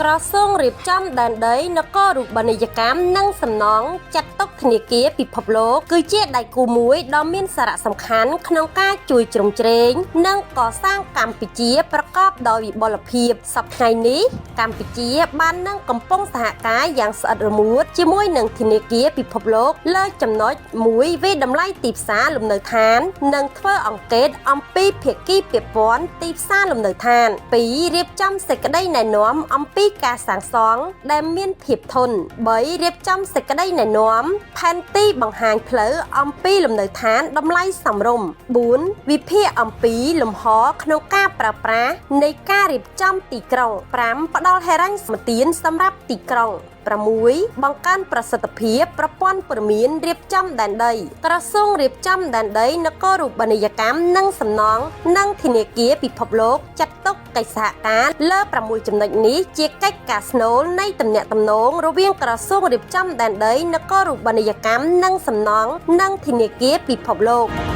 ក្រសួងរៀបចំដែនដីនគររូបនីយកម្មនិងសំណង់ចាត់ទុកធនាគារពិភពលោកគឺជាដៃគូមួយដ៏មានសារៈសំខាន់ក្នុងការជួយជ្រោមជ្រែងនិងកសាងកម្ពុជាប្រកបដោយវិបុលភាពសប្តាហ៍នេះកម្ពុជាបាននឹងកំពុងសហការយ៉ាងស្អិតរមួតជាមួយនឹងធនាគារពិភពលោកលើចំណុចមួយវិតម្លៃទីផ្សារលំនៅឋាននិងធ្វើអង្កេតអំពីភាគីពាក់ព័ន្ធទីផ្សារលំនៅឋានពីររៀបចំសេចក្តីណែនាំអំពីការសាងសង់ដែលមានភាពធន់3រៀបចំសេចក្តីណែនាំផែនទីបង្ហាញផ្លូវអំពីលំនៅឋានតម្លៃសមរម្យ4វិភាគអំពីលំហក្នុងការប្រើប្រាស់នៃការរៀបចំទីក្រុង5ផ្ដល់ហិរញ្ញសម្បទានសម្រាប់ទីក្រុង6បង្កើនប្រសិទ្ធភាពប្រព័ន្ធព័ត៌មានរៀបចំដែនដីក្រសួងរៀបចំដែនដីនគររូបនីយកម្មនិងសំណង់និងធនាគារពិភពលោកចាត់ទុកកិច្ចសហការលើ6ចំណុចនេះជាកិច្ចការស្នូលនៃទំនាក់ទំនងរវាងក្រសួងរៀបចំដែនដីនគររូបនីយកម្មនិងសំណង់និងធនាគារពិភពលោក